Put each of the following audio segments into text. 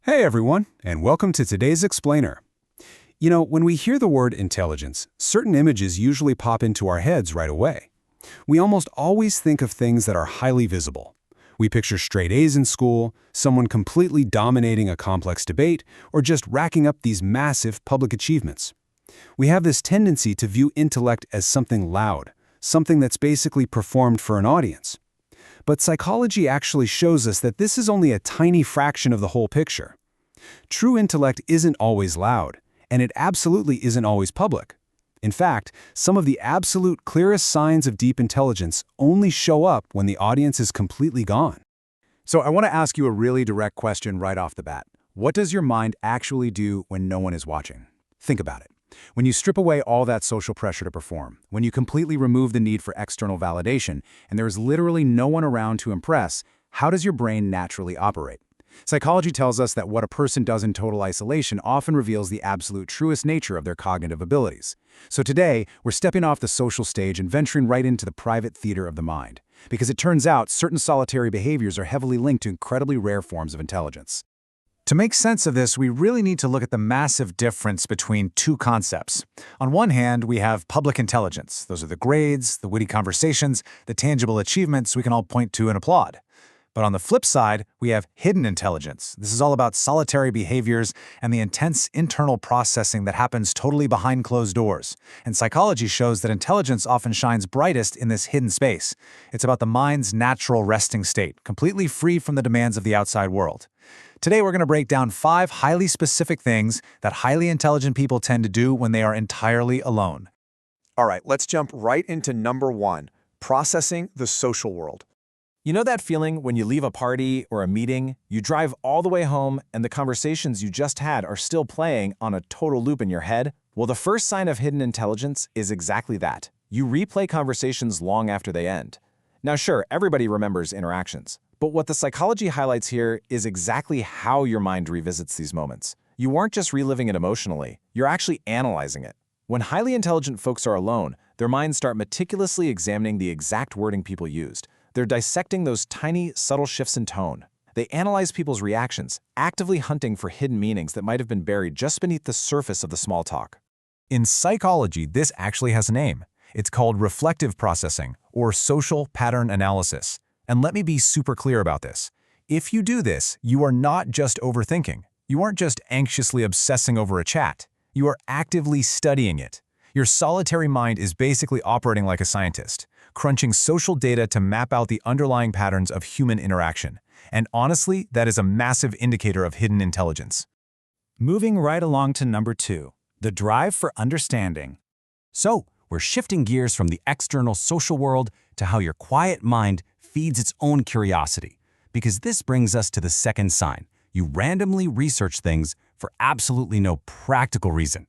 Hey everyone, and welcome to today's Explainer. When we hear the word intelligence, certain images usually pop into our heads right away. We almost always think of things that are highly visible. We picture straight A's in school, someone completely dominating a complex debate, or just racking up these massive public achievements. We have this tendency to view intellect as something loud, something that's basically performed for an audience. But psychology actually shows us that this is only a tiny fraction of the whole picture. True intellect isn't always loud, and it absolutely isn't always public. In fact, some of the absolute clearest signs of deep intelligence only show up when the audience is completely gone. So I want to ask you a really direct question right off the bat. What does your mind actually do when no one is watching? Think about it. When you strip away all that social pressure to perform, when you completely remove the need for external validation, and there is literally no one around to impress, how does your brain naturally operate? Psychology tells us that what a person does in total isolation often reveals the absolute truest nature of their cognitive abilities. So today, we're stepping off the social stage and venturing right into the private theater of the mind. Because it turns out certain solitary behaviors are heavily linked to incredibly rare forms of intelligence. To make sense of this, we really need to look at the massive difference between two concepts. On one hand, we have public intelligence. Those are the grades, the witty conversations, the tangible achievements we can all point to and applaud. But on the flip side, we have hidden intelligence. This is all about solitary behaviors and the intense internal processing that happens totally behind closed doors. And psychology shows that intelligence often shines brightest in this hidden space. It's about the mind's natural resting state, completely free from the demands of the outside world. Today, we're going to break down 5 highly specific things that highly intelligent people tend to do when they are entirely alone. All right, let's jump right into number 1, processing the social world. You know that feeling when you leave a party or a meeting, you drive all the way home and the conversations you just had are still playing on a total loop in your head? Well, the first sign of hidden intelligence is exactly that. You replay conversations long after they end. Now sure, everybody remembers interactions, but what the psychology highlights here is exactly how your mind revisits these moments. You aren't just reliving it emotionally, you're actually analyzing it. When highly intelligent folks are alone, their minds start meticulously examining the exact wording people used. They're dissecting those tiny, subtle shifts in tone. They analyze people's reactions, actively hunting for hidden meanings that might have been buried just beneath the surface of the small talk. In psychology, this actually has a name. It's called reflective processing, or social pattern analysis. And let me be super clear about this. If you do this, you are not just overthinking. You aren't just anxiously obsessing over a chat. You are actively studying it. Your solitary mind is basically operating like a scientist, crunching social data to map out the underlying patterns of human interaction. And honestly, that is a massive indicator of hidden intelligence. Moving right along to number 2, the drive for understanding. So, we're shifting gears from the external social world to how your quiet mind feeds its own curiosity. Because this brings us to the second sign. You randomly research things for absolutely no practical reason.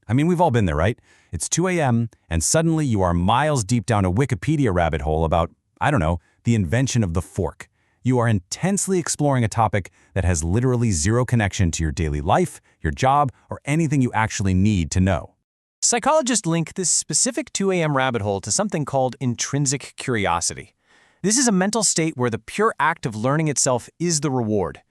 I mean, we've all been there, right? It's 2 a.m., and suddenly you are miles deep down a Wikipedia rabbit hole about, the invention of the fork. You are intensely exploring a topic that has literally zero connection to your daily life, your job, or anything you actually need to know. Psychologists link this specific 2 a.m. rabbit hole to something called intrinsic curiosity. This is a mental state where the pure act of learning itself is the reward.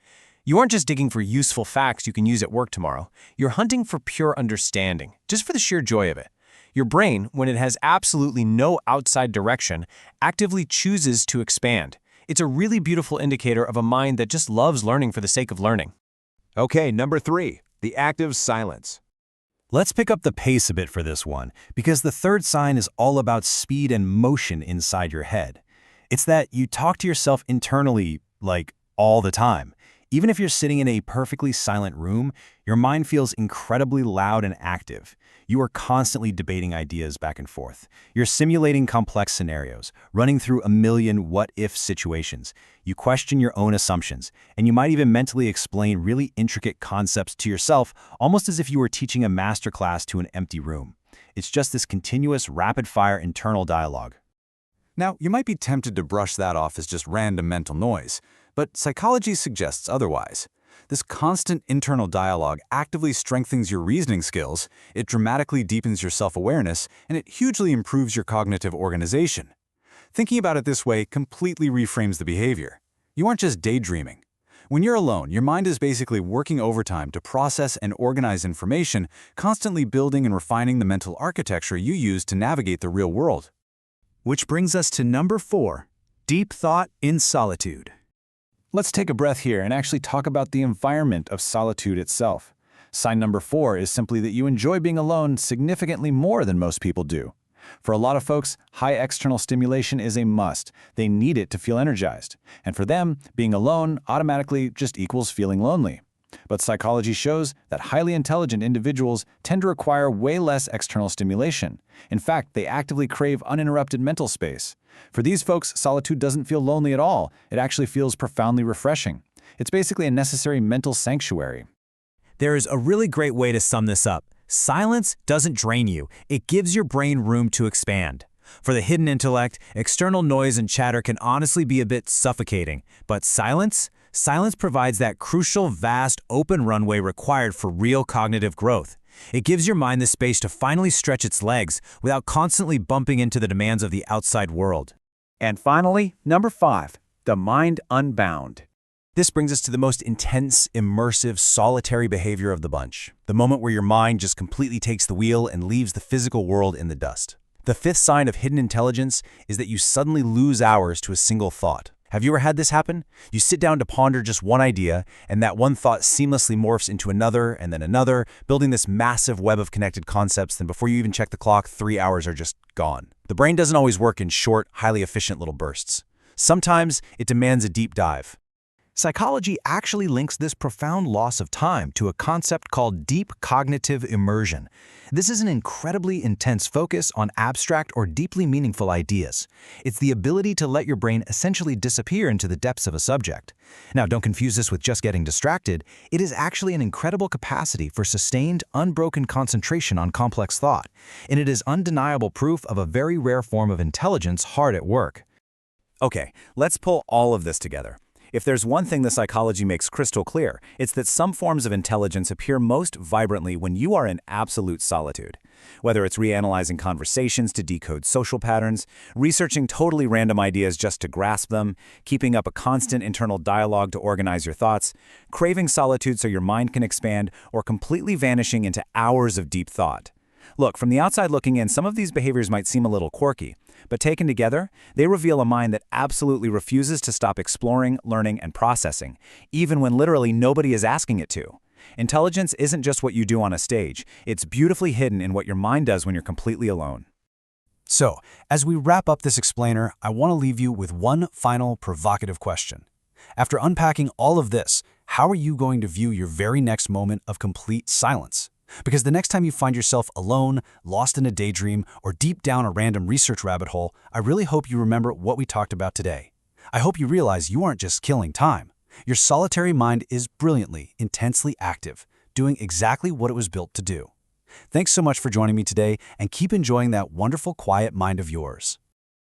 You aren't just digging for useful facts you can use at work tomorrow. You're hunting for pure understanding, just for the sheer joy of it. Your brain, when it has absolutely no outside direction, actively chooses to expand. It's a really beautiful indicator of a mind that just loves learning for the sake of learning. Okay, number 3, the active silence. Let's pick up the pace a bit for this one, because the third sign is all about speed and motion inside your head. It's that you talk to yourself internally, like, all the time. Even if you're sitting in a perfectly silent room, your mind feels incredibly loud and active. You are constantly debating ideas back and forth. You're simulating complex scenarios, running through a million what-if situations. You question your own assumptions, and you might even mentally explain really intricate concepts to yourself, almost as if you were teaching a masterclass to an empty room. It's just this continuous, rapid-fire internal dialogue. Now, you might be tempted to brush that off as just random mental noise, but psychology suggests otherwise. This constant internal dialogue actively strengthens your reasoning skills, it dramatically deepens your self-awareness, and it hugely improves your cognitive organization. Thinking about it this way completely reframes the behavior. You aren't just daydreaming. When you're alone, your mind is basically working overtime to process and organize information, constantly building and refining the mental architecture you use to navigate the real world. Which brings us to number 4, deep thought in solitude. Let's take a breath here and actually talk about the environment of solitude itself. Sign number 4 is simply that you enjoy being alone significantly more than most people do. For a lot of folks, high external stimulation is a must. They need it to feel energized. And for them, being alone automatically just equals feeling lonely. But psychology shows that highly intelligent individuals tend to require way less external stimulation. In fact, they actively crave uninterrupted mental space. For these folks, solitude doesn't feel lonely at all. It actually feels profoundly refreshing. It's basically a necessary mental sanctuary. There is a really great way to sum this up. Silence doesn't drain you. It gives your brain room to expand. For the hidden intellect, external noise and chatter can honestly be a bit suffocating. But silence provides that crucial, vast, open runway required for real cognitive growth. It gives your mind the space to finally stretch its legs without constantly bumping into the demands of the outside world. And finally, number 5, the mind unbound. This brings us to the most intense, immersive, solitary behavior of the bunch. The moment where your mind just completely takes the wheel and leaves the physical world in the dust. The 5th sign of hidden intelligence is that you suddenly lose hours to a single thought. Have you ever had this happen? You sit down to ponder just one idea, and that one thought seamlessly morphs into another and then another, building this massive web of connected concepts, and before you even check the clock, 3 hours are just gone. The brain doesn't always work in short, highly efficient little bursts. Sometimes it demands a deep dive. Psychology actually links this profound loss of time to a concept called deep cognitive immersion. This is an incredibly intense focus on abstract or deeply meaningful ideas. It's the ability to let your brain essentially disappear into the depths of a subject. Now, don't confuse this with just getting distracted. It is actually an incredible capacity for sustained, unbroken concentration on complex thought, and it is undeniable proof of a very rare form of intelligence hard at work. Okay, let's pull all of this together. If there's one thing the psychology makes crystal clear, it's that some forms of intelligence appear most vibrantly when you are in absolute solitude. Whether it's reanalyzing conversations to decode social patterns, researching totally random ideas just to grasp them, keeping up a constant internal dialogue to organize your thoughts, craving solitude so your mind can expand, or completely vanishing into hours of deep thought. Look, from the outside looking in, some of these behaviors might seem a little quirky, but taken together, they reveal a mind that absolutely refuses to stop exploring, learning, and processing, even when literally nobody is asking it to. Intelligence isn't just what you do on a stage, it's beautifully hidden in what your mind does when you're completely alone. So, as we wrap up this explainer, I want to leave you with one final provocative question. After unpacking all of this, how are you going to view your very next moment of complete silence? Because the next time you find yourself alone, lost in a daydream, or deep down a random research rabbit hole, I really hope you remember what we talked about today. I hope you realize you aren't just killing time. Your solitary mind is brilliantly, intensely active, doing exactly what it was built to do. Thanks so much for joining me today, and keep enjoying that wonderful, quiet mind of yours.